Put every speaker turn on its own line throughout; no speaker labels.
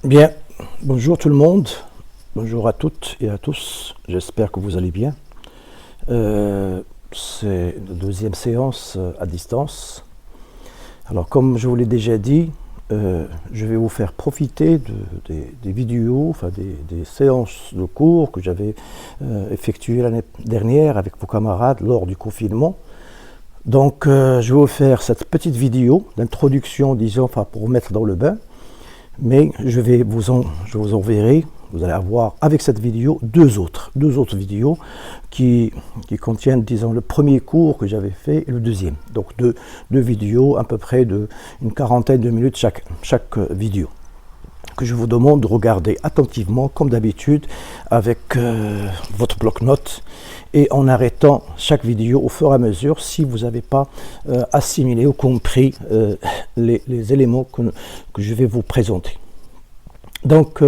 Bien, bonjour tout le monde, bonjour à toutes et à tous, j'espère que vous allez bien. C'est la deuxième séance à distance. Alors comme je vous l'ai déjà dit, je vais vous faire profiter des vidéos, enfin des séances de cours que j'avais effectuées l'année dernière avec vos camarades lors du confinement. Donc je vais vous faire cette petite vidéo d'introduction, disons, enfin pour vous mettre dans le bain. Mais je vous enverrai, vous allez avoir avec cette vidéo deux autres vidéos qui contiennent, disons, le premier cours que j'avais fait et le deuxième. Donc deux vidéos à peu près d'une quarantaine de minutes chaque vidéo, que je vous demande de regarder attentivement comme d'habitude avec votre bloc-notes et en arrêtant chaque vidéo au fur et à mesure si vous n'avez pas assimilé ou compris les éléments que je vais vous présenter. Donc,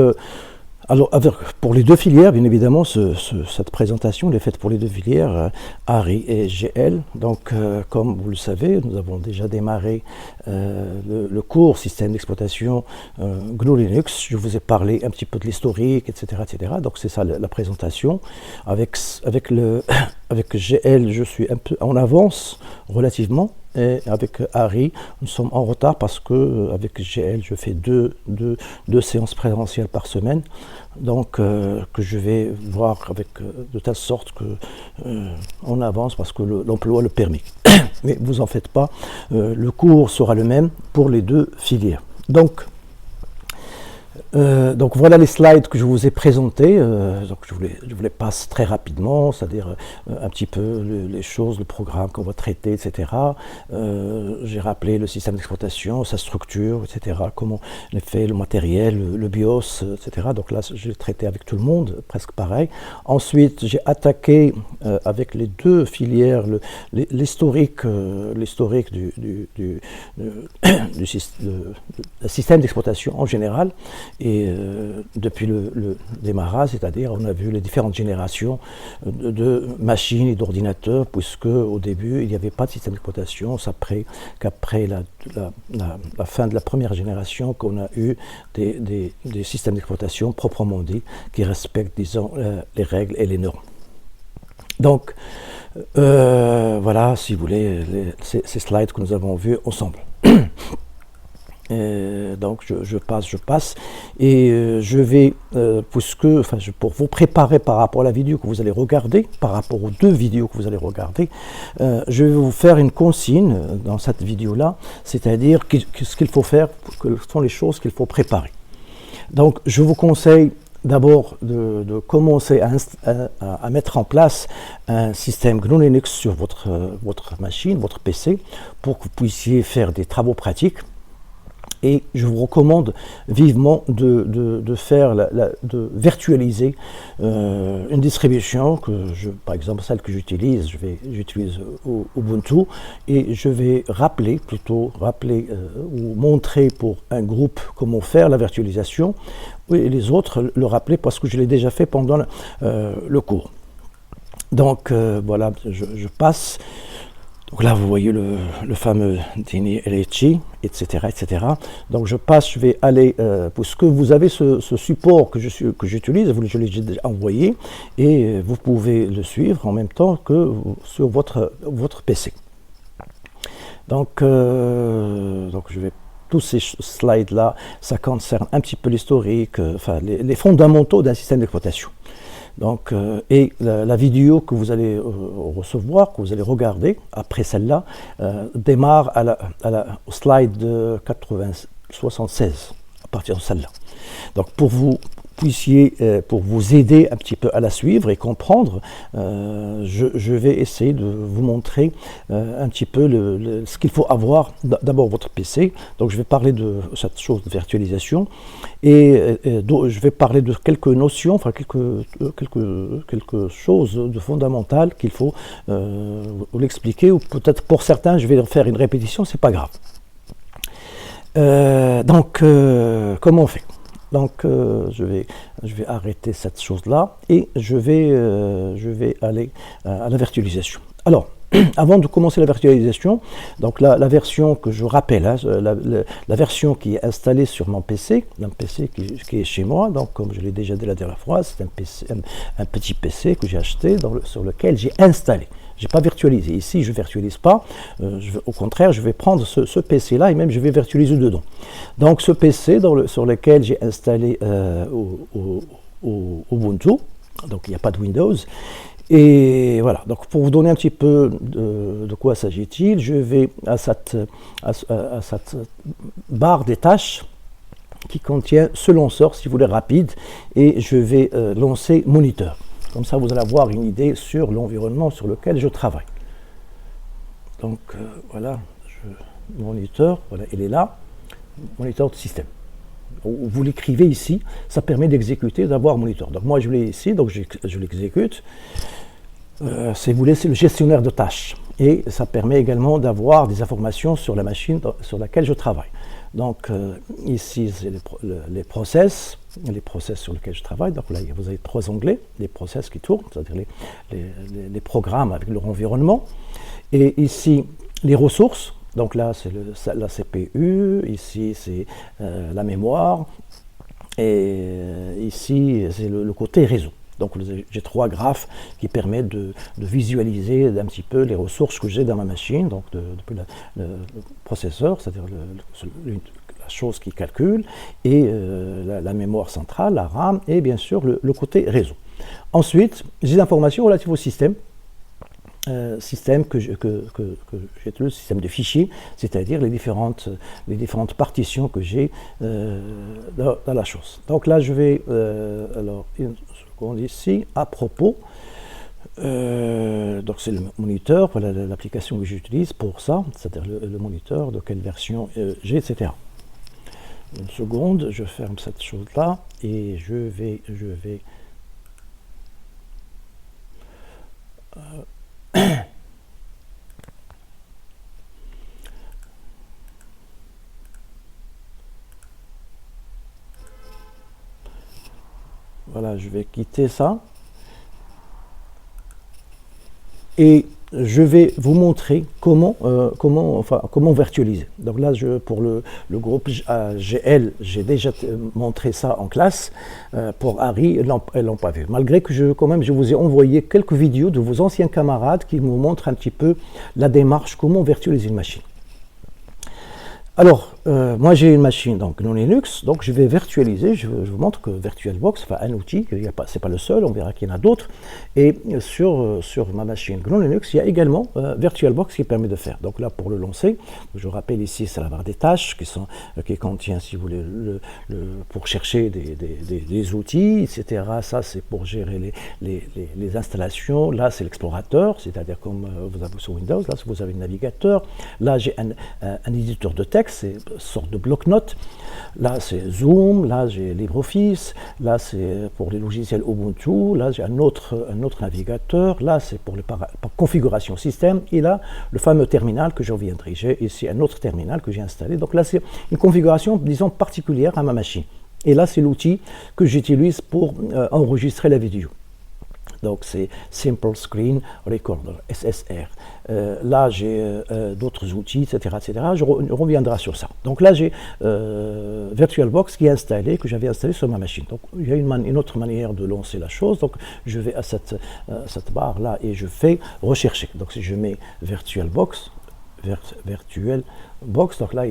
pour les deux filières, bien évidemment, cette présentation est faite pour les deux filières, ARI et GL. Donc, comme vous le savez, nous avons déjà démarré le cours système d'exploitation GNU Linux. Je vous ai parlé un petit peu de l'historique, etc., etc. Donc, c'est ça la présentation. Avec GL, je suis un peu en avance relativement. Et avec ARI, nous sommes en retard parce que avec GL, je fais deux séances présentielles par semaine, donc que je vais voir avec de telle sorte que on avance parce que l'emploi le permet. Mais vous en faites pas, le cours sera le même pour les deux filières. Donc voilà les slides que je vous ai présentés. Donc je vous les passe très rapidement, c'est-à-dire un petit peu les choses, le programme qu'on va traiter, etc. J'ai rappelé le système d'exploitation, sa structure, etc. Comment il est fait, le matériel, le BIOS, etc. Donc là, j'ai traité avec tout le monde, presque pareil. Ensuite, j'ai attaqué avec les deux filières l'historique du système d'exploitation en général. Et depuis le démarrage, c'est-à-dire on a vu les différentes générations de machines et d'ordinateurs, puisque au début il n'y avait pas de système d'exploitation, qu'après la fin de la première génération qu'on a eu des systèmes d'exploitation proprement dits, qui respectent, disons, les règles et les normes. Donc voilà, si vous voulez, ces slides que nous avons vus ensemble. Donc je passe et je vais, pour vous préparer par rapport à la vidéo que vous allez regarder, par rapport aux deux vidéos que vous allez regarder, je vais vous faire une consigne dans cette vidéo-là, c'est-à-dire ce qu'il faut faire, quelles sont les choses qu'il faut préparer. Donc je vous conseille d'abord de commencer à mettre en place un système GNU Linux sur votre machine, votre PC, pour que vous puissiez faire des travaux pratiques. Et je vous recommande vivement de virtualiser une distribution par exemple celle que j'utilise, j'utilise Ubuntu, et je vais rappeler ou montrer pour un groupe comment faire la virtualisation, et les autres le rappeler parce que je l'ai déjà fait pendant le cours. Donc voilà, je passe. Donc là, vous voyez le fameux Dini LHI, etc., etc. Donc je passe, je vais aller, puisque vous avez ce support que j'utilise, je l'ai déjà envoyé, et vous pouvez le suivre en même temps que sur votre PC. Donc je vais... Tous ces slides-là, ça concerne un petit peu l'historique, les fondamentaux d'un système d'exploitation. Donc, et la vidéo que vous allez recevoir, que vous allez regarder après celle-là, démarre au slide 76, à partir de celle-là. Donc pour vous aider un petit peu à la suivre et comprendre, je vais essayer de vous montrer un petit peu ce qu'il faut avoir. D'abord votre PC, donc je vais parler de cette chose de virtualisation, et je vais parler de quelques notions, quelque chose de fondamental qu'il faut vous l'expliquer, ou peut-être pour certains je vais faire une répétition, c'est pas grave. Donc comment on fait? Donc je vais arrêter cette chose-là et je vais aller à la virtualisation. Alors, avant de commencer la virtualisation, donc la version que je rappelle, hein, la version qui est installée sur mon PC, un PC qui est chez moi, donc comme je l'ai déjà dit la dernière fois, c'est un petit PC que j'ai acheté sur lequel j'ai installé. Je n'ai pas virtualisé. Ici, je ne virtualise pas. Au contraire, je vais prendre ce PC-là et même je vais virtualiser dedans. Donc ce PC sur lequel j'ai installé Ubuntu, donc il n'y a pas de Windows. Et voilà, donc pour vous donner un petit peu de quoi s'agit-il, je vais à cette barre des tâches qui contient ce lanceur, si vous voulez, rapide, et je vais lancer moniteur. Comme ça, vous allez avoir une idée sur l'environnement sur lequel je travaille. Donc voilà, moniteur, voilà, il est là, moniteur de système. Vous l'écrivez ici, ça permet d'exécuter, d'avoir moniteur. Donc moi je l'ai ici, donc je l'exécute. Si vous voulez, c'est le gestionnaire de tâches. Et ça permet également d'avoir des informations sur la machine sur laquelle je travaille. Donc ici, c'est les process sur lesquels je travaille. Donc là, vous avez 3 onglets, les process qui tournent, c'est-à-dire les programmes avec leur environnement. Et ici, les ressources. Donc là, c'est la CPU, ici, c'est la mémoire. Et ici, c'est le côté réseau. Donc j'ai 3 graphes qui permettent de visualiser un petit peu les ressources que j'ai dans ma machine, donc depuis le processeur, c'est-à-dire la chose qui calcule, et la mémoire centrale, la RAM, et bien sûr le côté réseau. Ensuite, j'ai des informations relatives au système. Système que j'utilise, système de fichiers, c'est-à-dire les différentes partitions que j'ai dans la chose. Donc là, je vais, alors, une seconde ici, à propos, donc c'est le moniteur, voilà l'application que j'utilise pour ça, c'est-à-dire le moniteur, de quelle version j'ai, etc. Une seconde, je ferme cette chose-là, et je vais voilà, je vais quitter ça et je vais vous montrer comment virtualiser. Donc là, pour le groupe GL, j'ai déjà montré ça en classe. Pour Harry, elles l'ont pas vu. Malgré que je vous ai envoyé quelques vidéos de vos anciens camarades qui vous montrent un petit peu la démarche, comment virtualiser une machine. Alors, moi j'ai une machine donc GNU Linux, donc je vais virtualiser, je vous montre que VirtualBox, enfin un outil, c'est pas le seul, on verra qu'il y en a d'autres, et sur ma machine GNU Linux, il y a également VirtualBox qui permet de faire. Donc là, pour le lancer, je rappelle ici, c'est la barre des tâches qui contient, si vous voulez, pour chercher des outils, etc. Ça, c'est pour gérer les installations. Là, c'est l'explorateur, c'est-à-dire comme vous avez sur Windows, là, vous avez le navigateur. Là, j'ai un éditeur de texte, c'est une sorte de bloc-notes. Là, c'est Zoom, là, j'ai LibreOffice, là, c'est pour les logiciels Ubuntu, là, j'ai un autre navigateur, là, c'est pour par configuration système, et là, le fameux terminal que je reviendrai. J'ai ici un autre terminal que j'ai installé. Donc là, c'est une configuration, disons, particulière à ma machine. Et là, c'est l'outil que j'utilise pour enregistrer la vidéo. Donc c'est Simple Screen Recorder, SSR. Là j'ai d'autres outils, etc., etc. Je reviendrai sur ça. Donc là j'ai VirtualBox qui est installé, que j'avais installé sur ma machine. Donc il y a une autre manière de lancer la chose. Donc je vais à cette barre là et je fais rechercher. Donc si je mets VirtualBox, donc là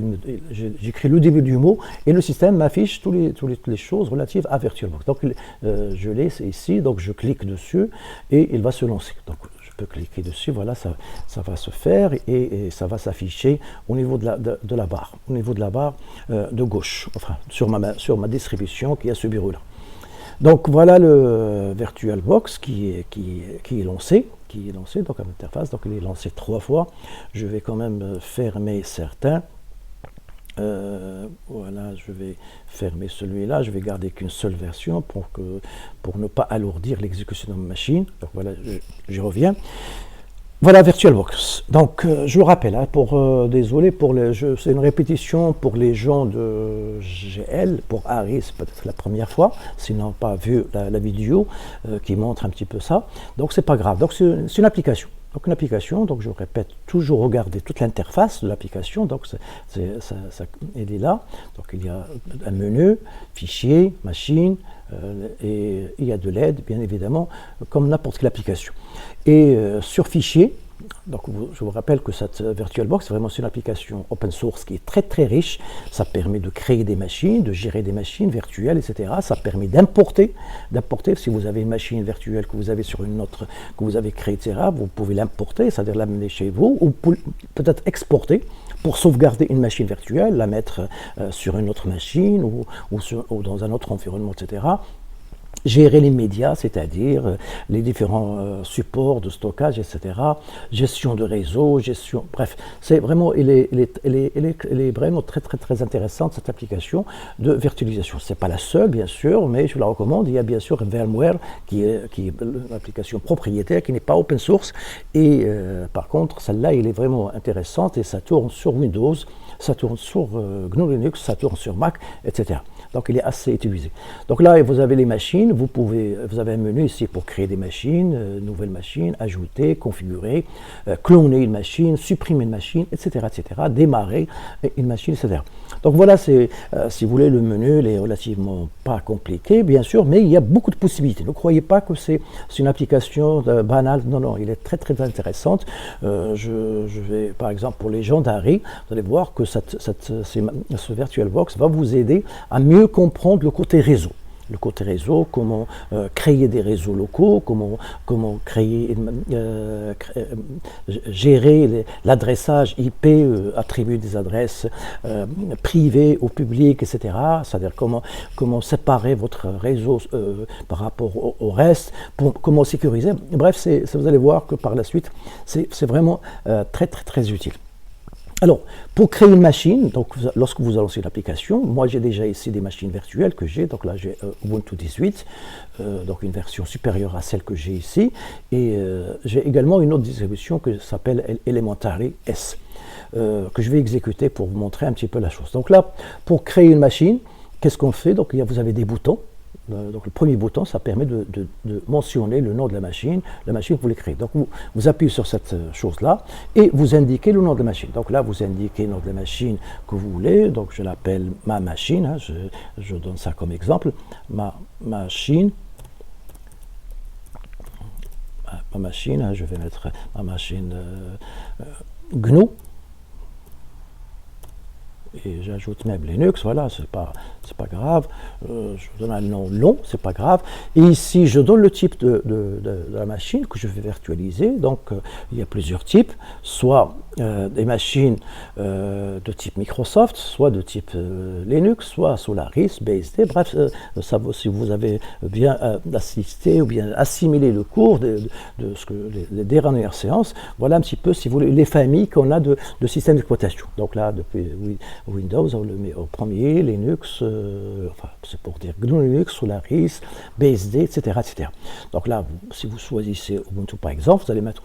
j'écris le début du mot et le système m'affiche toutes les choses relatives à VirtualBox. Donc je l'ai ici, donc je clique dessus et il va se lancer. Donc je peux cliquer dessus, voilà, ça va se faire et ça va s'afficher au niveau de la barre, au niveau de la barre de gauche, enfin sur ma distribution qui est à ce bureau là. Donc voilà le VirtualBox qui est lancé. Donc à l'interface, donc il est lancé 3 fois. Je vais quand même fermer certains. Voilà, je vais fermer celui-là. Je vais garder qu'une seule version pour ne pas alourdir l'exécution de ma machine. Donc voilà, je reviens. Voilà VirtualBox. Donc je le rappelle, hein, désolé c'est une répétition pour les gens de GL, pour Harry c'est peut-être la première fois, s'ils n'ont pas vu la vidéo qui montre un petit peu ça. Donc c'est pas grave. Donc c'est une application. Donc une application, donc je répète, toujours regarder toute l'interface de l'application, donc elle est là, donc il y a un menu, fichier, machine, et il y a de l'aide, bien évidemment, comme n'importe quelle application. Et sur fichier, donc je vous rappelle que cette VirtualBox, c'est vraiment une application open source qui est très très riche. Ça permet de créer des machines, de gérer des machines virtuelles, etc. Ça permet d'importer, si vous avez une machine virtuelle que vous avez sur une autre, que vous avez créée, etc., vous pouvez l'importer, c'est-à-dire l'amener chez vous, ou peut-être exporter pour sauvegarder une machine virtuelle, la mettre sur une autre machine ou dans un autre environnement, etc. Gérer les médias, c'est-à-dire les différents supports de stockage, etc. Gestion de réseau, bref, c'est vraiment, elle est vraiment très très très intéressante cette application de virtualisation. C'est pas la seule, bien sûr, mais je vous la recommande. Il y a bien sûr VMware qui est une application propriétaire, qui n'est pas open source. Et par contre, celle-là, elle est vraiment intéressante et ça tourne sur Windows, ça tourne sur GNU Linux, ça tourne sur Mac, etc. Donc il est assez utilisé. Donc là, vous avez les machines, vous avez un menu ici pour créer des machines, nouvelles machines, ajouter, configurer, cloner une machine, supprimer une machine, etc., démarrer une machine, etc. Donc voilà, si vous voulez, le menu il est relativement pas compliqué, bien sûr, mais il y a beaucoup de possibilités. Ne croyez pas que c'est une application banale. Non, non, il est très très intéressante. Je vais, par exemple, pour les gens d'Harry, vous allez voir que ce VirtualBox va vous aider à mieux comprendre le côté réseau. Le côté réseau, comment créer des réseaux locaux, comment créer, gérer l'adressage IP, attribuer des adresses privées au public, etc. C'est-à-dire comment séparer votre réseau par rapport au reste, comment sécuriser. Bref, vous allez voir que par la suite, c'est vraiment très très très utile. Alors, pour créer une machine, donc lorsque vous lancez l'application, moi j'ai déjà ici des machines virtuelles que j'ai, donc là j'ai Ubuntu 18, donc une version supérieure à celle que j'ai ici, et j'ai également une autre distribution qui s'appelle Elementary S, que je vais exécuter pour vous montrer un petit peu la chose. Donc là, pour créer une machine, qu'est-ce qu'on fait? Donc vous avez des boutons. Donc le premier bouton, ça permet de mentionner le nom de la machine que vous voulez créer. Donc vous appuyez sur cette chose-là et vous indiquez le nom de la machine. Donc là, vous indiquez le nom de la machine que vous voulez. Donc je l'appelle ma machine. Hein, je donne ça comme exemple. Ma machine. Hein, je vais mettre ma machine GNU. Et j'ajoute même Linux, voilà, c'est pas grave. Je donne un nom long, c'est pas grave. Et ici, je donne le type de la machine que je vais virtualiser. Donc, il y a plusieurs types, soit des machines de type Microsoft, soit de type Linux, soit Solaris, BSD. Bref, si vous avez bien assisté ou bien assimilé le cours de les dernières séances, voilà un petit peu, si vous voulez, les familles qu'on a de systèmes d'exploitation. Donc là, depuis Windows, on le met au premier, Linux, c'est pour dire GNU Linux, Solaris, BSD, etc., etc. Donc là, si vous choisissez Ubuntu par exemple, vous allez mettre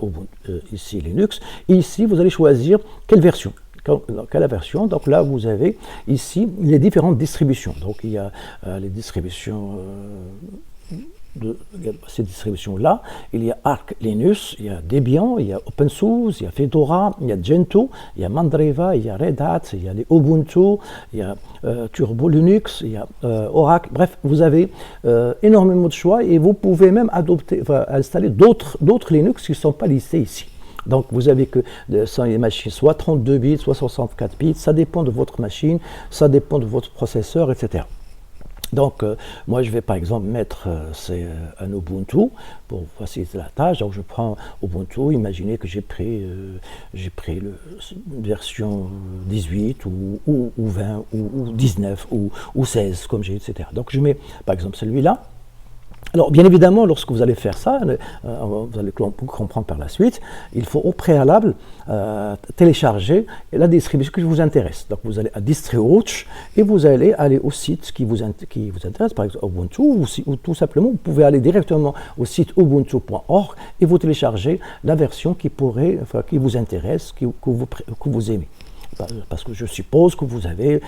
ici Linux, et ici vous allez choisir quelle version. Quelle version? Donc là, vous avez ici les différentes distributions. Donc il y a les distributions de ces distributions-là, il y a Arch Linux, il y a Debian, il y a OpenSUSE, il y a Fedora, il y a Gentoo, il y a Mandriva, il y a Red Hat, il y a les Ubuntu, il y a Turbo Linux, il y a Oracle. Bref, vous avez énormément de choix et vous pouvez même installer d'autres Linux qui ne sont pas listés ici. Donc vous avez que les machines soit 32 bits, soit 64 bits, ça dépend de votre machine, ça dépend de votre processeur, etc. Donc, moi, je vais par exemple mettre un Ubuntu pour faciliter la tâche. Donc, je prends Ubuntu. Imaginez que j'ai pris la version 18 ou 20 ou 19 ou 16, comme j'ai, etc. Donc, je mets par exemple celui-là. Alors, bien évidemment, lorsque vous allez faire ça, vous allez comprendre par la suite, il faut au préalable télécharger la distribution qui vous intéresse. Donc, vous allez à DistroWatch et vous allez aller au site qui vous intéresse, par exemple Ubuntu, ou tout simplement, vous pouvez aller directement au site ubuntu.org et vous téléchargez la version qui vous intéresse, que vous aimez. parce que je suppose que vous avez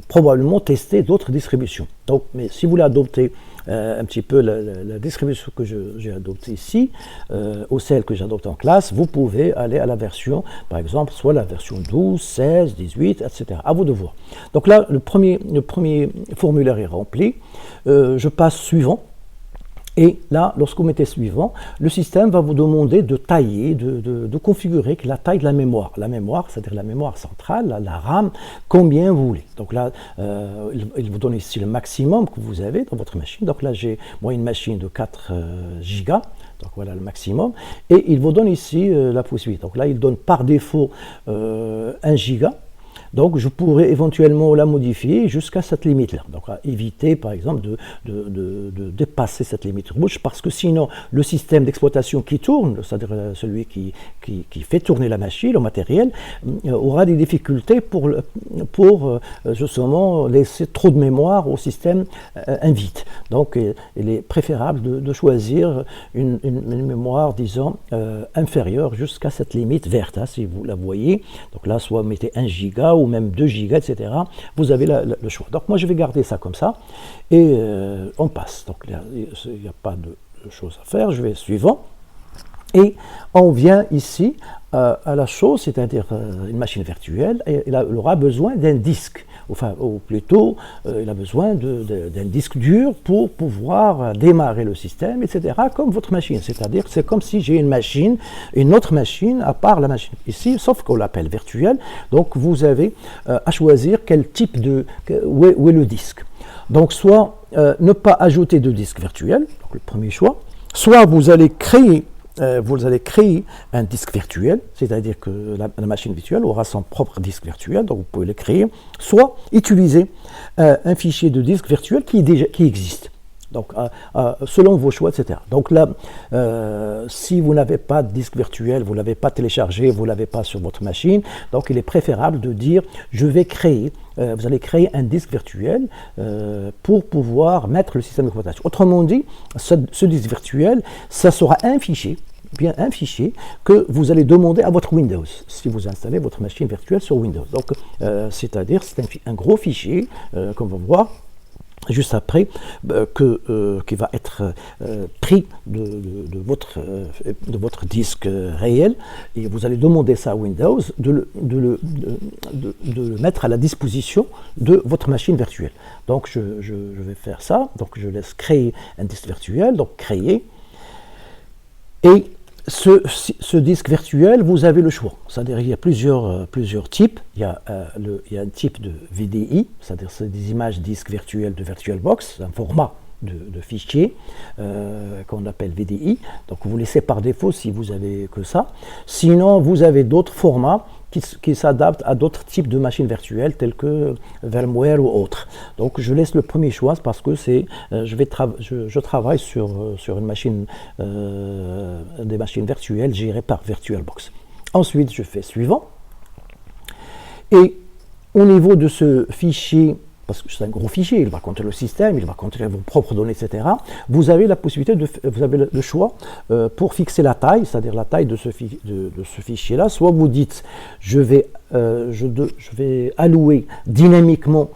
probablement testé d'autres distributions. Donc, mais si vous voulez adopter un petit peu la distribution que j'ai adoptée ici, ou celle que j'adopte en classe, vous pouvez aller à la version, par exemple, soit la version 12, 16, 18, etc. À vous de voir. Donc là, le premier formulaire est rempli. Je passe suivant. Et là, lorsque vous mettez suivant, le système va vous demander de tailler, de configurer la taille de la mémoire. La mémoire, c'est-à-dire la mémoire centrale, la RAM, combien vous voulez. Donc là, il vous donne ici le maximum que vous avez dans votre machine. Donc là, j'ai moi une machine de 4 gigas. Donc voilà le maximum. Et il vous donne ici la possibilité. Donc là, il donne par défaut 1 giga. Donc, je pourrais éventuellement la modifier jusqu'à cette limite-là. Donc, éviter, par exemple, de dépasser cette limite rouge, parce que sinon, le système d'exploitation qui tourne, c'est-à-dire celui qui fait tourner la machine, le matériel, aura des difficultés pour justement laisser trop de mémoire au système invite. Donc, il est préférable de choisir une mémoire, disons, inférieure jusqu'à cette limite verte, hein, si vous la voyez. Donc là, soit vous mettez 1 giga, ou même 2 gigas, etc. Vous avez le choix. Donc moi, je vais garder ça comme ça, et on passe. Donc il n'y a pas de choses à faire. Je vais suivant. Et on vient ici à la chose, c'est-à-dire une machine virtuelle, et elle aura besoin d'un disque. Enfin, ou plutôt, il a besoin d'un disque dur pour pouvoir démarrer le système, etc., comme votre machine. C'est-à-dire que c'est comme si j'ai une autre machine, à part la machine ici, sauf qu'on l'appelle virtuelle. Donc, vous avez à choisir quel type où est le disque. Donc, soit ne pas ajouter de disque virtuel, donc le premier choix, soit vous allez créer un disque virtuel, c'est-à-dire que la machine virtuelle aura son propre disque virtuel, donc vous pouvez le créer, soit utiliser un fichier de disque virtuel qui existe. Donc, selon vos choix, etc. Donc là, si vous n'avez pas de disque virtuel, vous ne l'avez pas téléchargé, vous ne l'avez pas sur votre machine, donc il est préférable de dire, vous allez créer un disque virtuel pour pouvoir mettre le système d'exploitation. Autrement dit, ce disque virtuel, ça sera un fichier que vous allez demander à votre Windows, si vous installez votre machine virtuelle sur Windows. Donc, c'est-à-dire, c'est un gros fichier, comme on va voir, juste après, qui va être pris de votre disque réel, et vous allez demander ça à Windows de le mettre à la disposition de votre machine virtuelle. Donc je vais faire ça, donc je laisse créer un disque virtuel, donc créer, et ce disque virtuel, vous avez le choix. C'est-à-dire il y a plusieurs types. Il y a un type de VDI, c'est-à-dire c'est des images disques virtuelles de VirtualBox, un format de fichier qu'on appelle VDI. Donc vous laissez par défaut si vous avez que ça. Sinon, vous avez d'autres formats qui s'adaptent à d'autres types de machines virtuelles telles que VMware ou autres. Donc je laisse le premier choix parce que je travaille sur une machine, des machines virtuelles gérées par VirtualBox. Ensuite, je fais suivant. Et au niveau de ce fichier, parce que c'est un gros fichier, il va contenir le système, il va contenir vos propres données, etc. Vous avez la possibilité, vous avez le choix pour fixer la taille, c'est-à-dire la taille de ce fichier-là. Soit vous dites, je vais allouer dynamiquement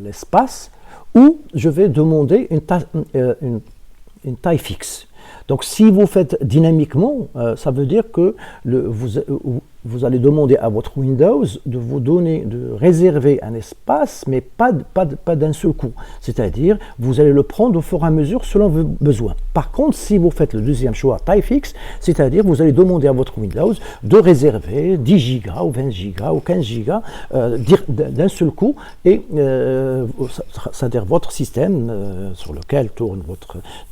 l'espace, ou je vais demander une taille fixe. Donc si vous faites dynamiquement, ça veut dire que vous allez demander à votre Windows de réserver un espace, mais pas d'un seul coup. C'est-à-dire, vous allez le prendre au fur et à mesure selon vos besoins. Par contre, si vous faites le deuxième choix, taille fixe, c'est-à-dire, vous allez demander à votre Windows de réserver 10 gigas ou 20 gigas ou 15 gigas d'un seul coup, et c'est-à-dire votre système sur lequel tourne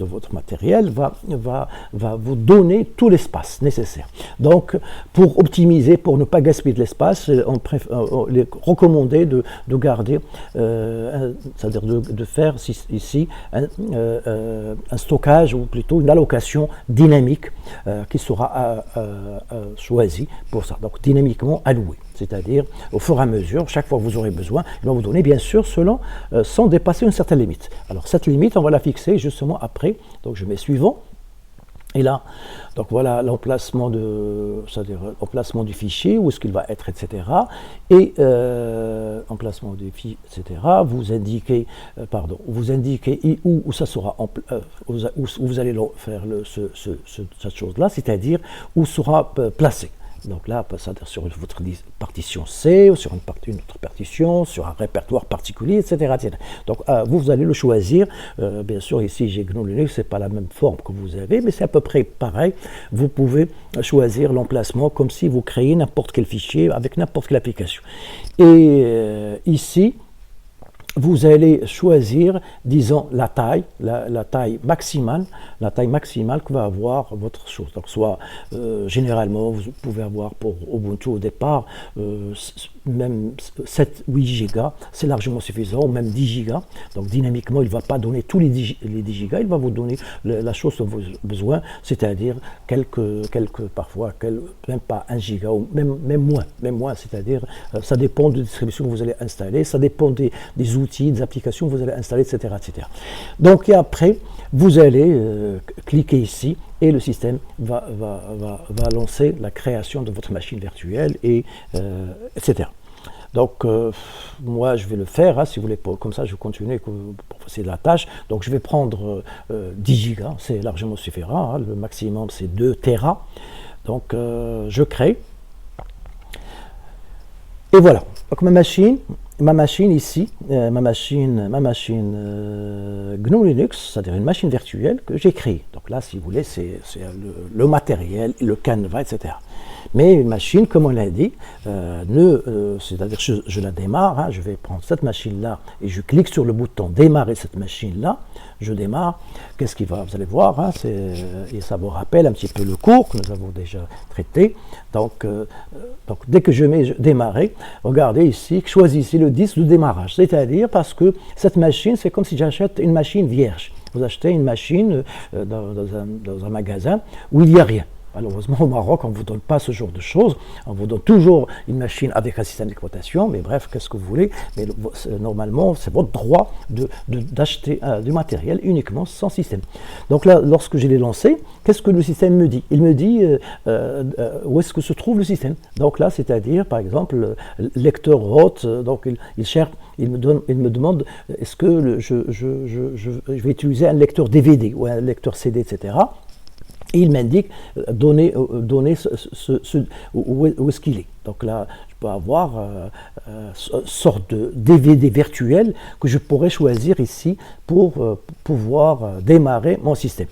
votre matériel va vous donner tout l'espace nécessaire. Donc, pour optimiser, pour ne pas gaspiller de l'espace, on est recommandé de garder, c'est-à-dire de faire ici un stockage, ou plutôt une allocation dynamique qui sera choisie pour ça. Donc, dynamiquement alloué. C'est-à-dire, au fur et à mesure, chaque fois que vous aurez besoin, il va vous donner, bien sûr, sans dépasser une certaine limite. Alors, cette limite, on va la fixer justement après. Donc, je mets suivant. Et là, donc voilà l'emplacement c'est-à-dire l'emplacement du fichier, où est-ce qu'il va être, etc. Et emplacement du fichier, etc. Vous indiquez, où ça sera, où vous allez faire cette chose-là, c'est-à-dire où sera placé. Donc là, c'est-à-dire sur votre partition C, ou sur une autre partition, sur un répertoire particulier, etc. etc. Donc vous allez le choisir. Bien sûr, ici j'ai GNU Linux, ce n'est pas la même forme que vous avez, mais c'est à peu près pareil. Vous pouvez choisir l'emplacement comme si vous créiez n'importe quel fichier avec n'importe quelle application. Et ici, vous allez choisir, disons, la taille maximale que va avoir votre chose. Donc, soit généralement, vous pouvez avoir pour Ubuntu au départ, même 7-8 Go, c'est largement suffisant, ou même 10 Go. Donc, dynamiquement, il ne va pas donner tous les 10 Go, il va vous donner la chose dont vous avez besoin, c'est-à-dire parfois, même pas 1 Go, ou même moins, c'est-à-dire, ça dépend de la distribution que vous allez installer, ça dépend des outils, des applications que vous allez installer, etc. etc. Donc, et après, vous allez cliquer ici et le système va lancer la création de votre machine virtuelle, etc. Donc, moi, je vais le faire, si vous voulez, comme ça, je vais continuer pour faciliter la tâche. Donc, je vais prendre 10 Go, c'est largement suffisant, le maximum, c'est 2 Tera. Donc, je crée. Et voilà. Donc, ma machine ici, ma machine GNU Linux, c'est-à-dire une machine virtuelle que j'ai créée. Donc là, si vous voulez, c'est le matériel, le canevas, etc. Mais une machine, comme on l'a dit, c'est-à-dire je la démarre, je vais prendre cette machine-là et je clique sur le bouton démarrer cette machine-là, je démarre, qu'est-ce qu'il va, vous allez voir, et ça vous rappelle un petit peu le cours que nous avons déjà traité. Donc dès que je mets démarrer, regardez ici, choisissez le disque de démarrage, c'est-à-dire parce que cette machine, c'est comme si j'achète une machine vierge. Vous achetez une machine dans un magasin où il n'y a rien. Malheureusement, au Maroc, on ne vous donne pas ce genre de choses. On vous donne toujours une machine avec un système d'exploitation, mais bref, qu'est-ce que vous voulez. Mais normalement, c'est votre droit d'acheter du matériel uniquement sans système. Donc là, lorsque je l'ai lancé, qu'est-ce que le système me dit? Il me dit où est-ce que se trouve le système. Donc là, c'est-à-dire, par exemple, lecteur hôte, donc il cherche, il me demande est-ce que je vais utiliser un lecteur DVD ou un lecteur CD, etc. Et il m'indique donner où est-ce qu'il est. Donc là, je peux avoir une sorte de DVD virtuel que je pourrais choisir ici pour pouvoir démarrer mon système.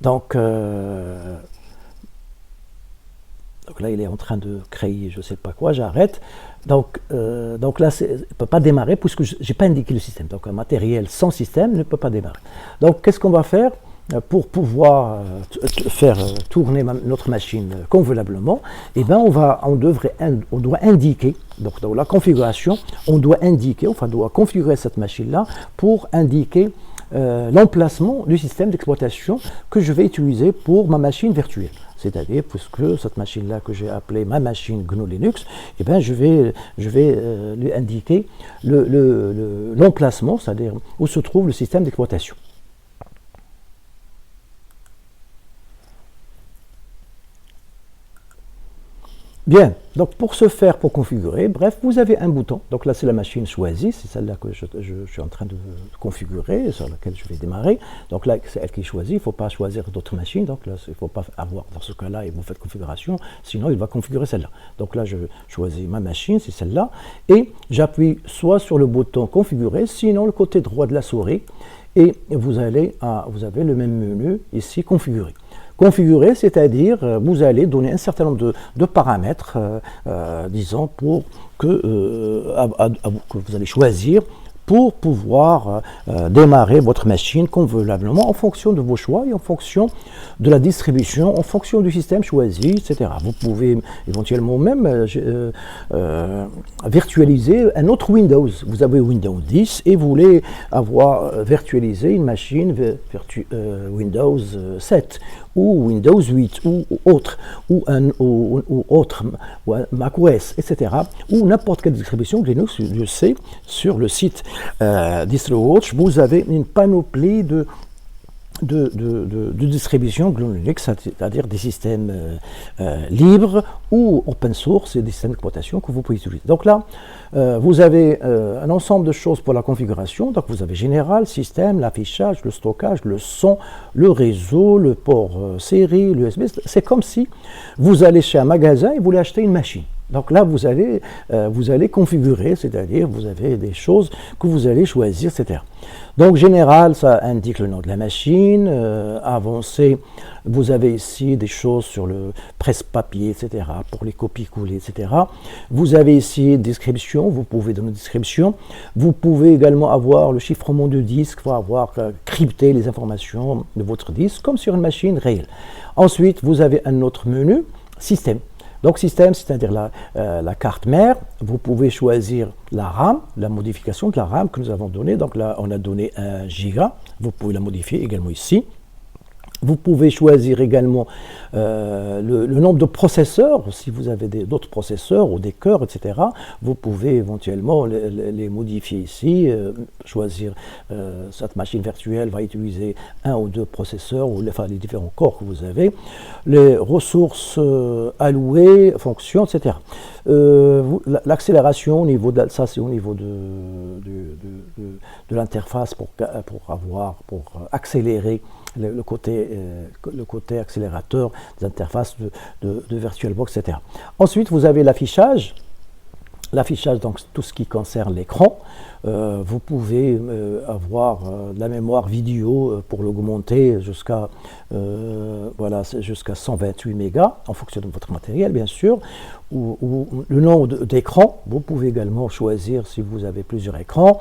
Donc là, il est en train de créer je ne sais pas quoi, j'arrête. Donc là, il ne peut pas démarrer puisque je n'ai pas indiqué le système. Donc un matériel sans système ne peut pas démarrer. Donc qu'est-ce qu'on va faire ? Pour pouvoir faire tourner notre machine convenablement, eh bien on doit indiquer, donc dans la configuration, on doit configurer cette machine-là pour indiquer l'emplacement du système d'exploitation que je vais utiliser pour ma machine virtuelle. C'est-à-dire, puisque cette machine-là que j'ai appelée ma machine GNU Linux, eh bien, je vais lui indiquer l'emplacement, c'est-à-dire où se trouve le système d'exploitation. Bien, donc pour ce faire, pour configurer, bref, vous avez un bouton. Donc là, c'est la machine choisie, c'est celle-là que je suis en train de configurer, sur laquelle je vais démarrer. Donc là, c'est elle qui est choisie, il ne faut pas choisir d'autres machines. Donc là, il ne faut pas avoir, dans ce cas-là, et vous faites configuration, sinon il va configurer celle-là. Donc là, je choisis ma machine, c'est celle-là, et j'appuie soit sur le bouton configurer, sinon le côté droit de la souris, et vous avez le même menu ici, configurer. Configurer, c'est-à-dire vous allez donner un certain nombre de paramètres, disons, que vous allez choisir pour pouvoir démarrer votre machine convenablement en fonction de vos choix et en fonction de la distribution, en fonction du système choisi, etc. Vous pouvez éventuellement même virtualiser un autre Windows. Vous avez Windows 10 et vous voulez avoir virtualisé une machine Windows 7 ou Windows 8 ou autre, ou macOS, etc. ou n'importe quelle distribution Linux. Je sais, sur le site DistroWatch, vous avez une panoplie de distribution GNU Linux, c'est-à-dire des systèmes libres ou open source et des systèmes d'exploitation que vous pouvez utiliser. Donc là, vous avez un ensemble de choses pour la configuration. Donc vous avez général, système, l'affichage, le stockage, le son, le réseau, le port série, l'USB. C'est comme si vous allez chez un magasin et vous voulez acheter une machine. Donc là, vous allez configurer, c'est-à-dire vous avez des choses que vous allez choisir, etc. Donc général, ça indique le nom de la machine. Avancé, vous avez ici des choses sur le presse-papier, etc. pour les copies-coller, etc. Vous avez ici description, vous pouvez donner une description. Vous pouvez également avoir le chiffrement de disque, pour avoir crypté les informations de votre disque, comme sur une machine réelle. Ensuite, vous avez un autre menu, système. Donc système, c'est-à-dire la carte mère, vous pouvez choisir la RAM, la modification de la RAM que nous avons donnée. Donc là, on a donné 1 giga, vous pouvez la modifier également ici. Vous pouvez choisir également le nombre de processeurs, si vous avez d'autres processeurs ou des cœurs, etc. Vous pouvez éventuellement les modifier ici, choisir cette machine virtuelle va utiliser 1 ou 2 processeurs, ou les différents corps que vous avez, les ressources allouées, fonctions, etc. L'accélération au niveau de ça, c'est au niveau de l'interface pour accélérer le côté accélérateur des interfaces de VirtualBox, etc. Ensuite, vous avez l'affichage. L'affichage, donc tout ce qui concerne l'écran. Vous pouvez avoir de la mémoire vidéo pour l'augmenter jusqu'à 128 mégas en fonction de votre matériel, bien sûr. Ou le nombre d'écrans. Vous pouvez également choisir si vous avez plusieurs écrans.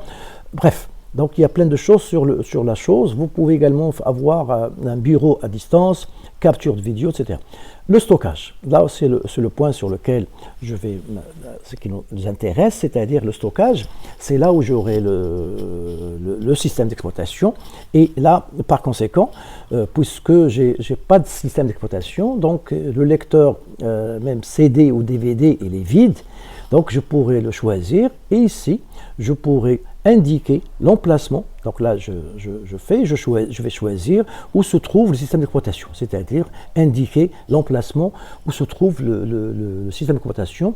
Bref. Donc il y a plein de choses sur la chose. Vous pouvez également avoir un bureau à distance, capture de vidéo, etc. Le stockage, là c'est le point sur lequel ce qui nous intéresse, c'est-à-dire le stockage, c'est là où j'aurai le système d'exploitation. Et là, par conséquent, puisque je n'ai pas de système d'exploitation, donc le lecteur, même CD ou DVD, il est vide, donc je pourrais le choisir. Et ici, je pourrais indiquer l'emplacement. Donc là, je vais choisir où se trouve le système d'exploitation, c'est-à-dire indiquer l'emplacement où se trouve le système d'exploitation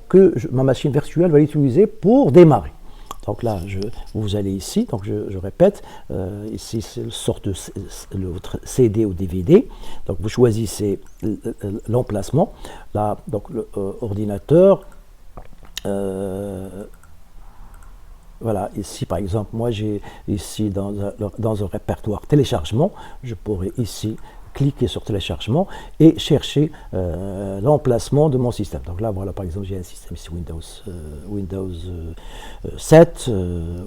que ma machine virtuelle va utiliser pour démarrer. Donc là, vous allez ici, donc je répète, ici c'est le sort de votre CD ou DVD. Donc vous choisissez l'emplacement. Là, donc l'ordinateur. Voilà, ici par exemple, moi j'ai ici dans un répertoire téléchargement, je pourrais ici cliquer sur téléchargement et chercher l'emplacement de mon système. Donc là, voilà, par exemple, j'ai un système ici Windows 7.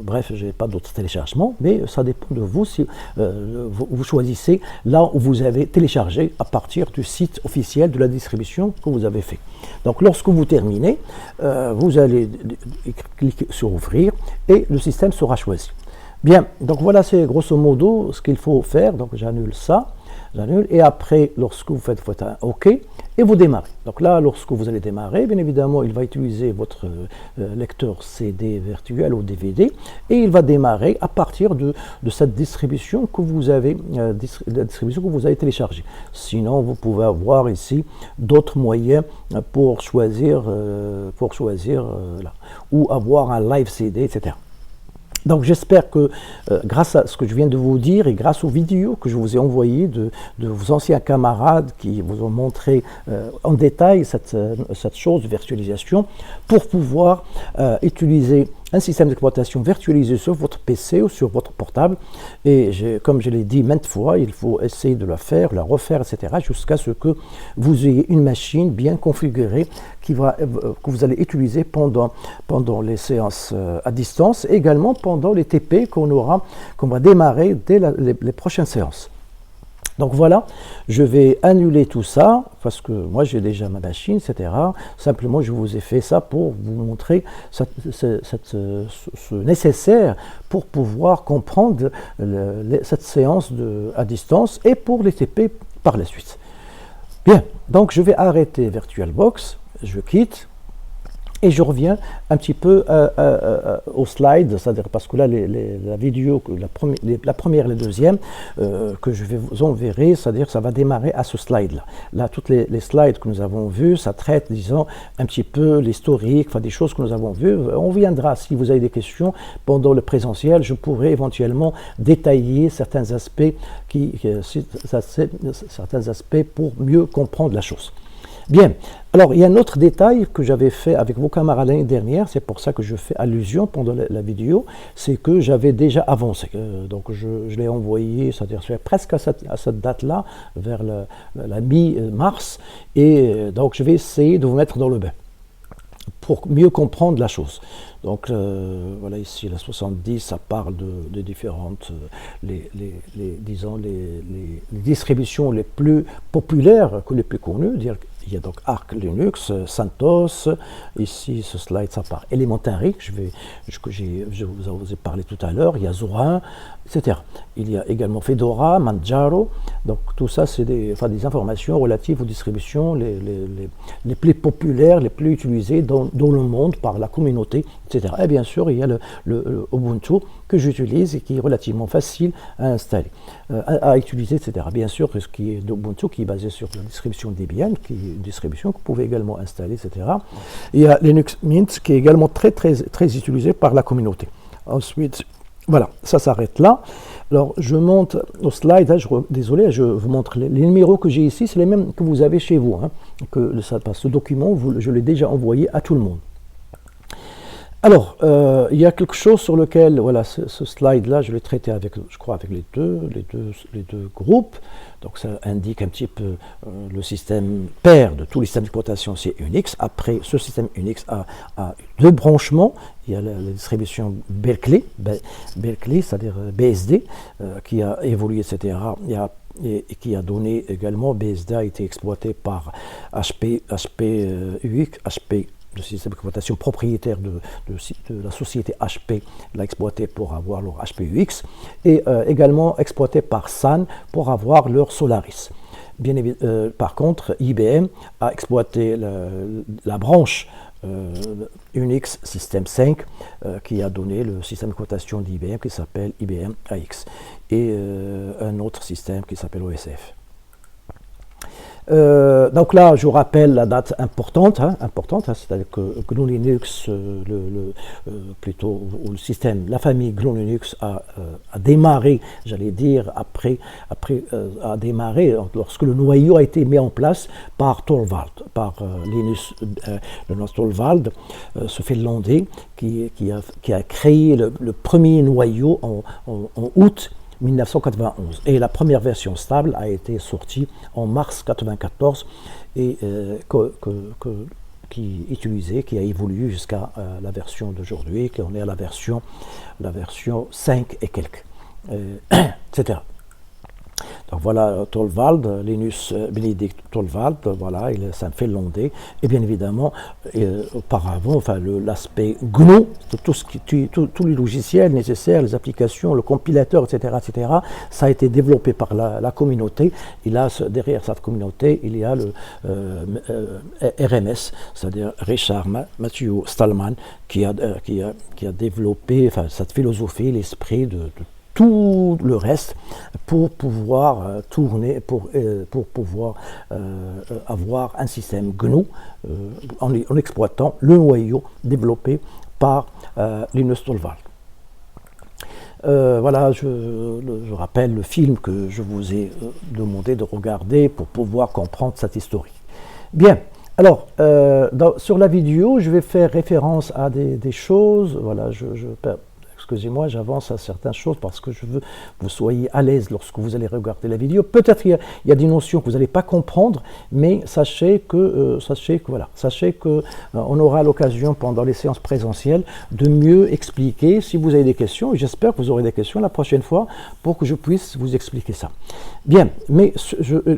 Bref, je n'ai pas d'autres téléchargements, mais ça dépend de vous si vous choisissez là où vous avez téléchargé à partir du site officiel de la distribution que vous avez fait. Donc lorsque vous terminez, vous allez cliquer sur ouvrir et le système sera choisi. Bien, donc voilà, c'est grosso modo ce qu'il faut faire. Donc j'annule ça. Et après, lorsque vous faites un OK, et vous démarrez. Donc là, lorsque vous allez démarrer, bien évidemment, il va utiliser votre lecteur CD virtuel ou DVD, et il va démarrer à partir de cette distribution que vous avez, téléchargée. Sinon, vous pouvez avoir ici d'autres moyens pour choisir, là, ou avoir un live CD, etc. Donc j'espère que grâce à ce que je viens de vous dire et grâce aux vidéos que je vous ai envoyées de vos anciens camarades qui vous ont montré en détail cette chose de virtualisation pour pouvoir utiliser un système d'exploitation virtualisé sur votre PC ou sur votre portable. Et comme je l'ai dit maintes fois, il faut essayer de la faire, la refaire, etc. jusqu'à ce que vous ayez une machine bien configurée que vous allez utiliser pendant les séances à distance et également pendant les TP qu'on va démarrer dès les prochaines séances. Donc voilà, je vais annuler tout ça parce que moi j'ai déjà ma machine, etc. Simplement, je vous ai fait ça pour vous montrer ce nécessaire pour pouvoir comprendre cette séance à distance et pour les TP par la suite. Bien, donc je vais arrêter VirtualBox, je quitte. Et je reviens un petit peu aux slides, c'est-à-dire parce que là, la vidéo, la première et la deuxième, que je vais vous enverrer, c'est-à-dire ça va démarrer à ce slide-là. Là, toutes les slides que nous avons vues, ça traite, disons, un petit peu l'historique, enfin des choses que nous avons vues. On viendra, si vous avez des questions, pendant le présentiel, je pourrai éventuellement détailler certains aspects, certains aspects pour mieux comprendre la chose. Bien, alors il y a un autre détail que j'avais fait avec vos camarades l'année dernière, c'est pour ça que je fais allusion pendant la vidéo, c'est que j'avais déjà avancé, donc je l'ai envoyé, c'est-à-dire presque à cette date-là, vers la mi-mars, et donc je vais essayer de vous mettre dans le bain pour mieux comprendre la chose. Donc voilà, ici la 70, ça parle de différentes, disons, les distributions les plus populaires, les plus connues. Il y a donc Arch Linux, CentOS, ici ce slide ça part Elementary, je vous ai parlé tout à l'heure, il y a Zorin, etc. Il y a également Fedora, Manjaro, donc tout ça c'est des informations relatives aux distributions les plus populaires, les plus utilisées dans le monde par la communauté, etc. Et bien sûr il y a le Ubuntu que j'utilise et qui est relativement facile à installer, à utiliser, etc. Bien sûr, ce qui est d'Ubuntu qui est basé sur la distribution Debian, qui est une distribution que vous pouvez également installer, etc. Il y a Linux Mint qui est également très utilisé par la communauté. Ensuite, voilà, ça s'arrête là. Alors, je monte au slide, hein, désolé, je vous montre les numéros que j'ai ici, c'est les mêmes que vous avez chez vous. Hein, ce document, je l'ai déjà envoyé à tout le monde. Alors, il y a quelque chose sur lequel, voilà, ce slide-là, je l'ai traité avec, je crois, avec les deux groupes. Donc, ça indique un petit peu le système père de tous les systèmes d'exploitation, c'est Unix. Après, ce système Unix a deux branchements. Il y a la distribution Berkeley, c'est-à-dire BSD, qui a évolué, etc. Et qui a donné également, BSD a été exploité par HP le système d'exploitation propriétaire de la société HP l'a exploité pour avoir leur HPUX, et également exploité par Sun pour avoir leur Solaris. Par contre, IBM a exploité la branche Unix System 5 qui a donné le système d'exploitation d'IBM qui s'appelle IBM AX, et un autre système qui s'appelle OSF. Donc là, je vous rappelle la date importante, c'est-à-dire que GNU Linux, plutôt le système, la famille GNU Linux a démarré, j'allais dire, a démarré lorsque le noyau a été mis en place par Torvald, Linus Torvald, ce Finlandais qui a créé le premier noyau en août 1991, et la première version stable a été sortie en mars 1994 et qui a évolué jusqu'à la version d'aujourd'hui, qu'on est à la version 5 et quelques, etc. Donc voilà Torvald, Linus Benedict Torvald, voilà, c'est un Finlandais, et bien évidemment, auparavant, l'aspect GNU, tous les logiciels nécessaires, les applications, le compilateur, etc., ça a été développé par la communauté, et là, derrière cette communauté, il y a le RMS, c'est-à-dire Richard Matthew Stallman, qui a développé cette philosophie, l'esprit de tout le reste pour pouvoir tourner, pour pouvoir avoir un système GNU en exploitant le noyau développé par Linus Torvald. Voilà, je rappelle le film que je vous ai demandé de regarder pour pouvoir comprendre cette historique. Bien. Alors, sur la vidéo, je vais faire référence à des choses. Voilà, excusez-moi, j'avance à certaines choses parce que je veux que vous soyez à l'aise lorsque vous allez regarder la vidéo. Peut-être qu'il y a des notions que vous n'allez pas comprendre, mais sachez que on aura l'occasion pendant les séances présentielles de mieux expliquer si vous avez des questions. Et j'espère que vous aurez des questions la prochaine fois pour que je puisse vous expliquer ça. Bien, mais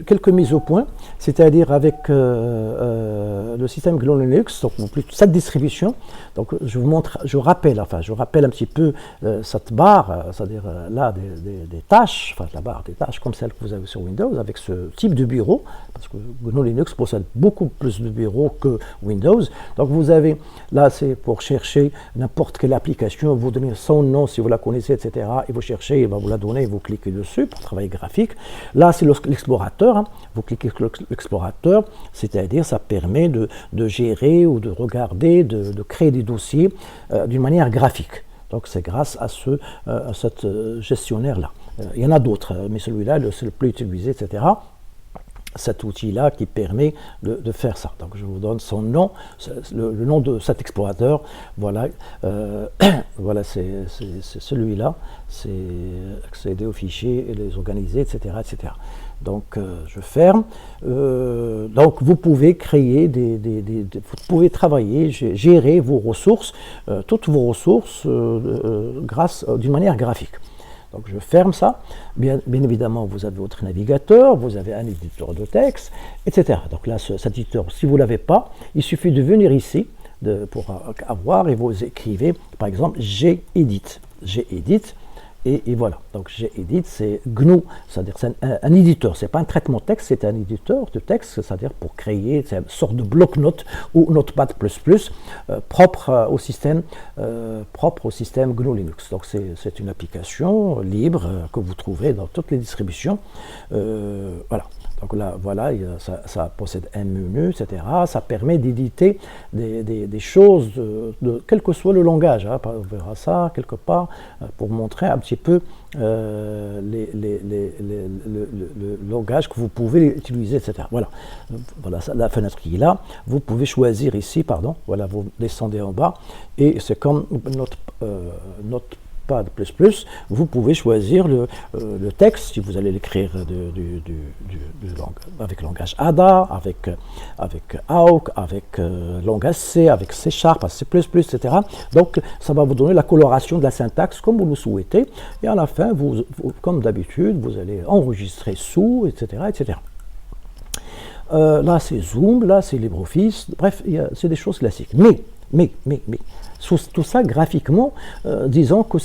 quelques mises au point, c'est-à-dire avec le système GNU Linux, donc cette distribution. Donc je rappelle un petit peu cette barre, c'est-à-dire là des tâches, enfin la barre des tâches comme celle que vous avez sur Windows, avec ce type de bureau, parce que GNU Linux possède beaucoup plus de bureaux que Windows. Donc vous avez, là c'est pour chercher n'importe quelle application, vous donnez son nom si vous la connaissez, etc. Et vous cherchez, il va vous la donner, et vous cliquez dessus pour travail graphique. Là c'est l'explorateur, vous cliquez sur l'explorateur, c'est-à-dire ça permet de gérer ou de regarder, de créer des dossiers d'une manière graphique. Donc c'est grâce à cette gestionnaire-là. Il y en a d'autres, mais celui-là c'est le plus utilisé, etc. Cet outil-là qui permet de faire ça. Donc je vous donne son nom, le nom de cet explorateur. Voilà, voilà c'est celui-là. C'est accéder aux fichiers et les organiser, etc. etc. Donc je ferme. Donc vous pouvez créer vous pouvez travailler, gérer vos ressources, toutes vos ressources d'une manière graphique. Donc je ferme ça. Bien évidemment, vous avez votre navigateur, vous avez un éditeur de texte, etc. Donc là, cet éditeur, si vous ne l'avez pas, il suffit de venir ici pour avoir et vous écrivez, par exemple, gedit. Et voilà, donc gedit, c'est GNU, c'est-à-dire c'est un éditeur, c'est pas un traitement texte, c'est un éditeur de texte, c'est-à-dire pour créer, c'est une sorte de bloc-notes ou Notepad++, propre au système GNU Linux. Donc c'est une application libre que vous trouverez dans toutes les distributions. Voilà. Donc là, voilà, ça possède un menu, etc. Ça permet d'éditer des choses, quel que soit le langage. Hein. On verra ça quelque part pour montrer un petit peu le langage que vous pouvez utiliser, etc. Voilà, voilà la fenêtre qui est là. Vous pouvez choisir ici, pardon, voilà, vous descendez en bas, et c'est comme notre vous pouvez choisir le texte, si vous allez l'écrire avec le langage Ada, avec Awk, avec langage C, avec C#, C++, etc. Donc ça va vous donner la coloration de la syntaxe comme vous le souhaitez, et à la fin, comme d'habitude, vous allez enregistrer sous, etc. etc. Là c'est Zoom, là c'est LibreOffice, bref, c'est des choses classiques. Mais, tout ça graphiquement, disons que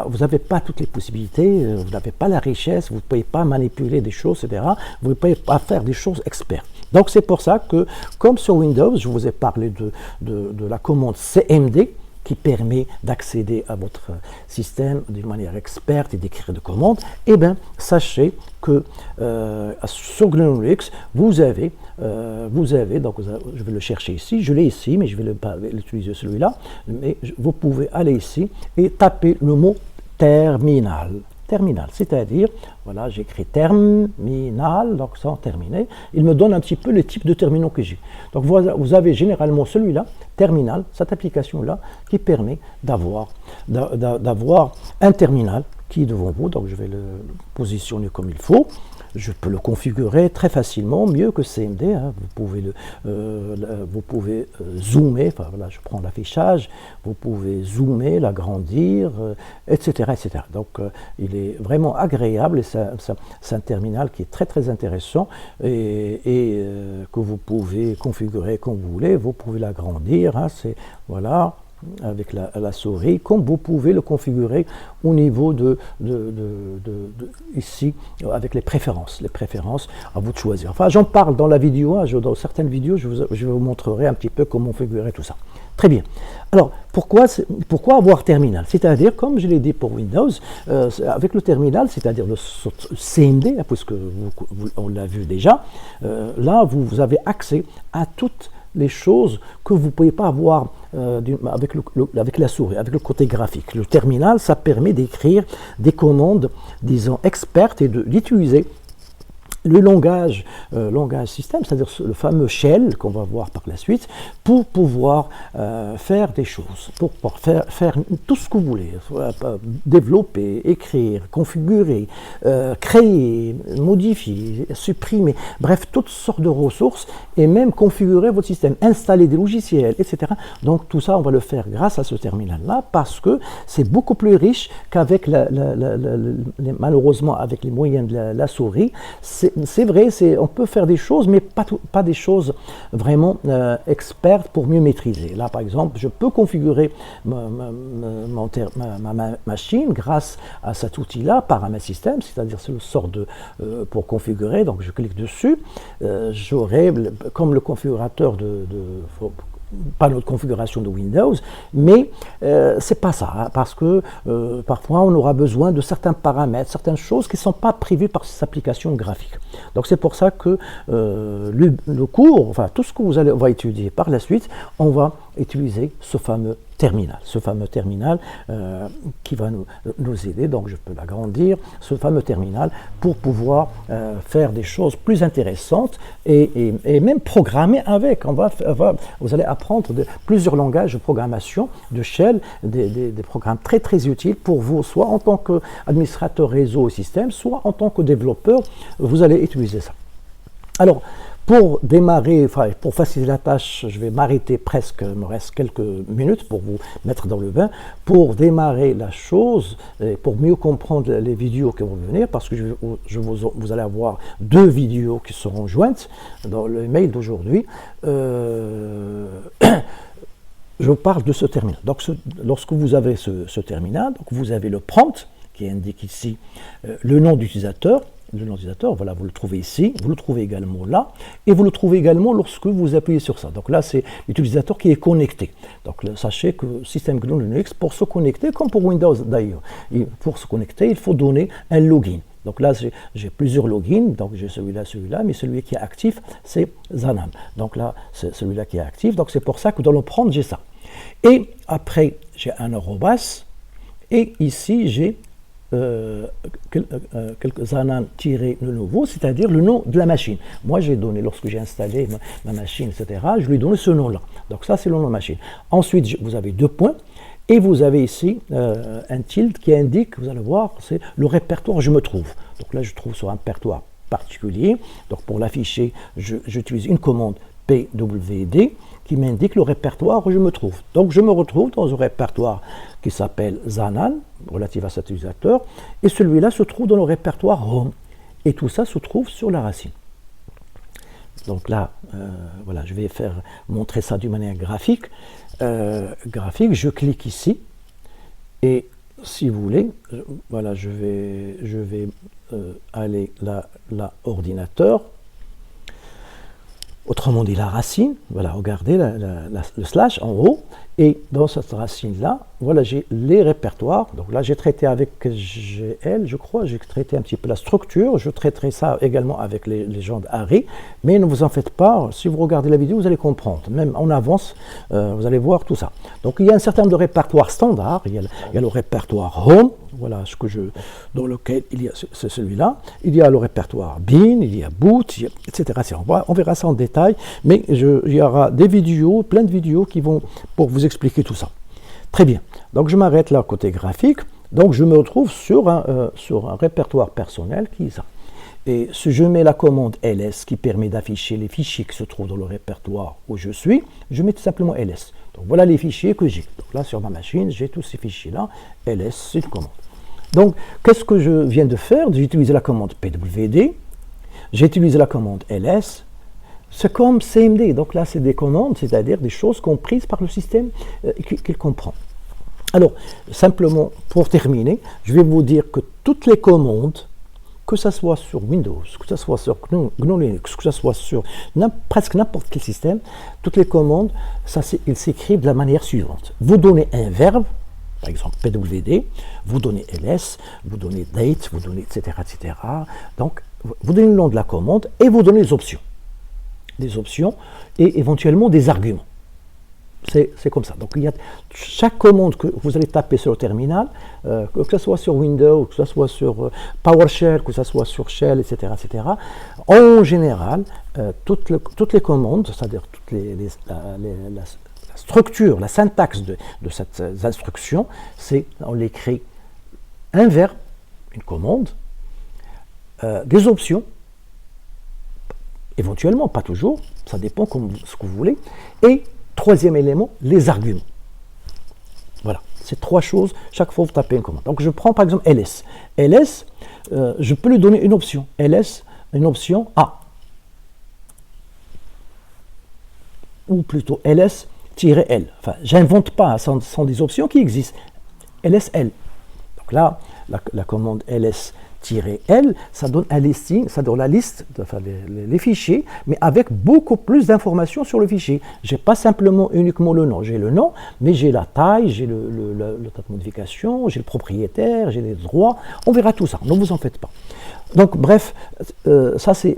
vous n'avez pas toutes les possibilités, vous n'avez pas la richesse, vous ne pouvez pas manipuler des choses, etc. Vous ne pouvez pas faire des choses expertes. Donc c'est pour ça que, comme sur Windows, je vous ai parlé de la commande CMD, qui permet d'accéder à votre système d'une manière experte et d'écrire des commandes, eh bien, sachez que sur GNU Linux, vous avez, donc je vais le chercher ici, je l'ai ici, mais je vais pas l'utiliser celui-là, mais vous pouvez aller ici et taper le mot terminal. Terminal, c'est-à-dire, voilà, j'écris terminal, donc sans terminer, il me donne un petit peu le type de terminaux que j'ai. Donc vous avez généralement celui-là, terminal, cette application-là, qui permet d'avoir un terminal qui est devant vous, donc je vais le positionner comme il faut. Je peux le configurer très facilement, mieux que CMD. Hein. Vous pouvez zoomer, enfin voilà, je prends l'affichage, vous pouvez zoomer, l'agrandir, etc., etc. Donc il est vraiment agréable et c'est un terminal qui est très très intéressant et que vous pouvez configurer comme vous voulez. Vous pouvez l'agrandir, hein, voilà, avec la souris, comme vous pouvez le configurer au niveau ici, avec les préférences. Les préférences, à vous de choisir. Enfin, j'en parle dans la vidéo, hein, dans certaines vidéos, je vous montrerai un petit peu comment configurer tout ça. Très bien. Alors, pourquoi avoir terminal? C'est-à-dire, comme je l'ai dit pour Windows, avec le terminal, c'est-à-dire le CMD, puisque on l'a vu déjà, là, vous avez accès à toutes les choses que vous ne pouvez pas avoir avec la souris, avec le côté graphique. Le terminal, ça permet d'écrire des commandes, disons, expertes et d'utiliser le langage système, c'est-à-dire le fameux shell qu'on va voir par la suite, pour pouvoir faire des choses, pour faire tout ce que vous voulez, développer, écrire, configurer, créer, modifier, supprimer, bref, toutes sortes de ressources, et même configurer votre système, installer des logiciels, etc. Donc tout ça, on va le faire grâce à ce terminal-là, parce que c'est beaucoup plus riche qu'avec, malheureusement, avec les moyens de la souris. c'est vrai, on peut faire des choses, mais pas des choses vraiment expertes pour mieux maîtriser. Là, par exemple, je peux configurer ma machine grâce à cet outil-là, Paramètres-Système, c'est-à-dire c'est le sort pour configurer. Donc, je clique dessus. J'aurai, comme le configurateur pas notre configuration de Windows, mais c'est pas ça, hein, parce que parfois on aura besoin de certains paramètres, certaines choses qui ne sont pas prévues par ces applications graphiques. Donc c'est pour ça que le cours, enfin tout ce que on va étudier par la suite, on va utiliser ce fameux terminal qui va nous aider, donc je peux l'agrandir, ce fameux terminal, pour pouvoir faire des choses plus intéressantes et même programmer avec. Vous allez apprendre plusieurs langages de programmation, de shell, des programmes très très utiles pour vous, soit en tant qu'administrateur réseau et système, soit en tant que développeur, vous allez utiliser ça. Alors, pour démarrer, pour faciliter la tâche, je vais m'arrêter presque, il me reste quelques minutes pour vous mettre dans le bain. Pour démarrer la chose, et pour mieux comprendre les vidéos qui vont venir, parce que vous allez avoir 2 vidéos qui seront jointes dans le mail d'aujourd'hui, je parle de ce terminal. Donc, lorsque vous avez ce terminal, donc vous avez le prompt qui indique ici le nom d'utilisateur. Le nom d'utilisateur, voilà, vous le trouvez ici, vous le trouvez également là, et vous le trouvez également lorsque vous appuyez sur ça. Donc là, c'est l'utilisateur qui est connecté. Donc sachez que le système GNU Linux, pour se connecter, comme pour Windows d'ailleurs, pour se connecter, il faut donner un login. Donc là, j'ai plusieurs logins, donc j'ai celui-là, mais celui qui est actif, c'est Zanan. Donc là, c'est celui-là qui est actif, donc c'est pour ça que dans le prompt, j'ai ça. Et après, j'ai un arrobas, et ici, j'ai quelques Zanan-le nouveau, c'est-à-dire le nom de la machine. Moi, j'ai donné, lorsque j'ai installé ma machine, etc., je lui ai donné ce nom-là. Donc ça, c'est le nom de la machine. Ensuite, vous avez 2 points, et vous avez ici un tilde qui indique, vous allez voir, c'est le répertoire où je me trouve. Donc là, je trouve sur un répertoire particulier. Donc pour l'afficher, j'utilise une commande pwd qui m'indique le répertoire où je me trouve. Donc je me retrouve dans un répertoire qui s'appelle Zanan, relatif à cet utilisateur, et celui-là se trouve dans le répertoire Home. Et tout ça se trouve sur la racine. Donc là, voilà, je vais montrer ça d'une manière graphique. Je clique ici, et si vous voulez, voilà, je vais aller là, ordinateur. Autrement dit, la racine, voilà, regardez le slash en haut, et dans cette racine-là, voilà, j'ai les répertoires. Donc là, j'ai traité avec GL, je crois, j'ai traité un petit peu la structure, je traiterai ça également avec les légendes array, mais ne vous en faites pas, si vous regardez la vidéo, vous allez comprendre, même en avance, vous allez voir tout ça. Donc il y a un certain nombre de répertoires standards, il y a le répertoire Home, voilà, dans lequel il y a c'est celui-là, il y a le répertoire Bin, il y a Boot, etc. On verra ça en détail, mais il y aura des vidéos, plein de vidéos qui vont pour vous expliquer tout ça. Très bien, donc je m'arrête là côté graphique, donc je me retrouve sur un répertoire personnel qui est ça. Et si je mets la commande ls qui permet d'afficher les fichiers qui se trouvent dans le répertoire où je suis, je mets tout simplement ls. Donc voilà les fichiers que j'ai. Donc là sur ma machine, j'ai tous ces fichiers-là, ls, c'est une commande. Donc qu'est-ce que je viens de faire? J'ai utilisé la commande pwd, j'ai utilisé la commande ls, c'est comme cmd, donc là c'est des commandes, c'est-à-dire des choses comprises par le système qu'il comprend. Alors, simplement pour terminer, je vais vous dire que toutes les commandes, que ce soit sur Windows, que ce soit sur GNU Linux, que ce soit sur presque n'importe quel système, toutes les commandes, ils s'écrivent de la manière suivante. Vous donnez un verbe, par exemple pwd, vous donnez ls, vous donnez date, vous donnez etc. etc. Donc, vous donnez le nom de la commande et vous donnez les options. Des options et éventuellement des arguments. C'est comme ça. Donc, il y a chaque commande que vous allez taper sur le terminal, que ce soit sur Windows, que ce soit sur PowerShell, que ce soit sur Shell, etc., etc. En général, toutes les commandes, c'est-à-dire la structure, la syntaxe de ces instructions, on l'écrit un verbe, une commande, des options, éventuellement, pas toujours, ça dépend ce que vous voulez, et troisième élément, les arguments. Voilà, c'est 3 choses, chaque fois vous tapez une commande. Donc je prends par exemple ls. ls, je peux lui donner une option. ls, une option A, ou plutôt ls-l. Enfin, j'invente pas, ce sont des options qui existent. ls-l. Donc là, la commande ls-l, ça donne un listing, ça donne la liste, enfin les fichiers, mais avec beaucoup plus d'informations sur le fichier. Je n'ai pas simplement uniquement le nom. J'ai le nom, mais j'ai la taille, j'ai le tas de modifications, j'ai le propriétaire, j'ai les droits. On verra tout ça, ne vous en faites pas. Donc bref, ça c'est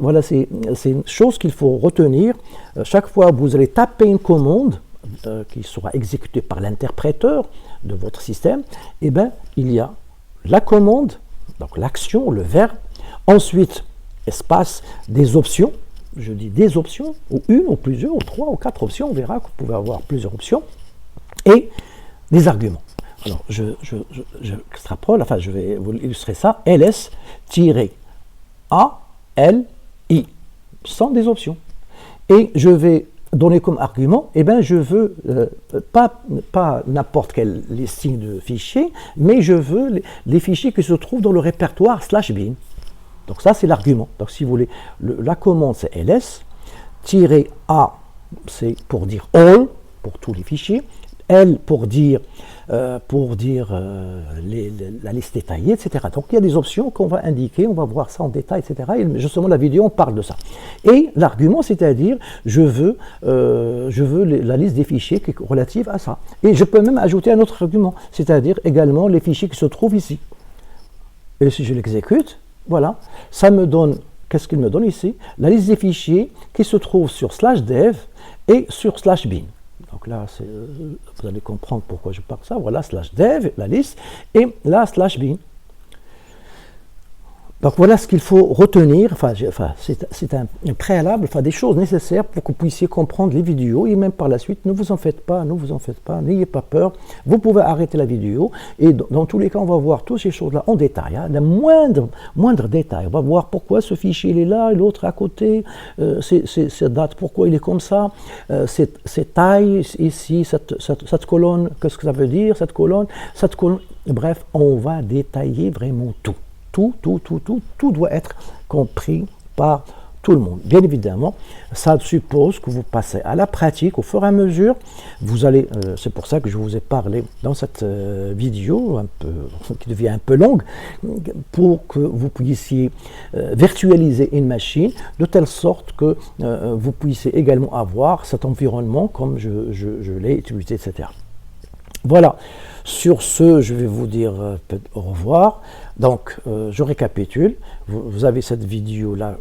une chose qu'il faut retenir. Chaque fois que vous allez taper une commande qui sera exécutée par l'interpréteur de votre système, eh bien, il y a la commande, donc l'action, le verbe, ensuite, espace, des options, je dis des options, ou une, ou plusieurs, ou trois, ou quatre options, on verra que vous pouvez avoir plusieurs options, et des arguments. Alors, je extrapole, enfin, je vais vous illustrer ça, ls-a-l-i, sans des options. Et je vais donner comme argument, eh bien, je veux pas n'importe quel listing de fichiers, mais je veux les fichiers qui se trouvent dans le répertoire /bin. Donc ça, c'est l'argument. Donc si vous voulez, la commande, c'est ls-a, c'est pour dire all, pour tous les fichiers, L pour dire la liste détaillée, etc. Donc il y a des options qu'on va indiquer, on va voir ça en détail, etc. Et justement, la vidéo, on parle de ça. Et l'argument, c'est-à-dire, je veux la liste des fichiers qui est relative à ça. Et je peux même ajouter un autre argument, c'est-à-dire également les fichiers qui se trouvent ici. Et si je l'exécute, voilà, ça me donne, qu'est-ce qu'il me donne ici? La liste des fichiers qui se trouvent sur /dev et sur /bin. Donc là, vous allez comprendre pourquoi je parle de ça. Voilà, /dev, la liste, et là, /bin. Donc voilà ce qu'il faut retenir, c'est un préalable, enfin des choses nécessaires pour que vous puissiez comprendre les vidéos, et même par la suite, ne vous en faites pas, n'ayez pas peur, vous pouvez arrêter la vidéo, et dans tous les cas, on va voir toutes ces choses-là en détail, hein, les moindres détails, on va voir pourquoi ce fichier il est là, et l'autre à côté, cette date, pourquoi il est comme ça, cette taille ici, cette colonne, qu'est-ce que ça veut dire, cette colonne, bref, on va détailler vraiment tout. Tout doit être compris par tout le monde. Bien évidemment, ça suppose que vous passez à la pratique au fur et à mesure. Vous allez, c'est pour ça que je vous ai parlé dans cette vidéo, qui devient un peu longue, pour que vous puissiez virtualiser une machine de telle sorte que vous puissiez également avoir cet environnement comme je l'ai utilisé, etc. Voilà, sur ce, je vais vous dire au revoir. Donc, je récapitule. Vous avez cette vidéo-là,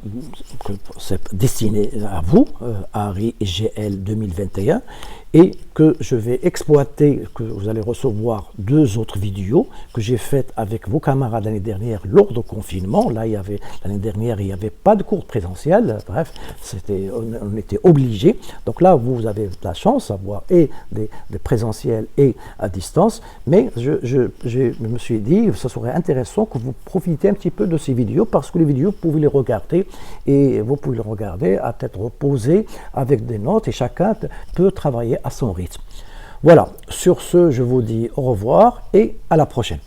c'est destiné à vous, Harry GL 2021, et que je vais exploiter, que vous allez recevoir 2 autres vidéos que j'ai faites avec vos camarades l'année dernière lors du confinement. Là, l'année dernière, il n'y avait pas de cours présentiel. Bref, on était obligés. Donc là, vous avez la chance d'avoir et des présentiels et à distance. Mais je me suis dit que ce serait intéressant que vous profitez un petit peu de ces vidéos, parce que les vidéos, vous pouvez les regarder, et vous pouvez les regarder à tête reposée avec des notes, et chacun peut travailler à son rythme. Voilà, sur ce, je vous dis au revoir et à la prochaine.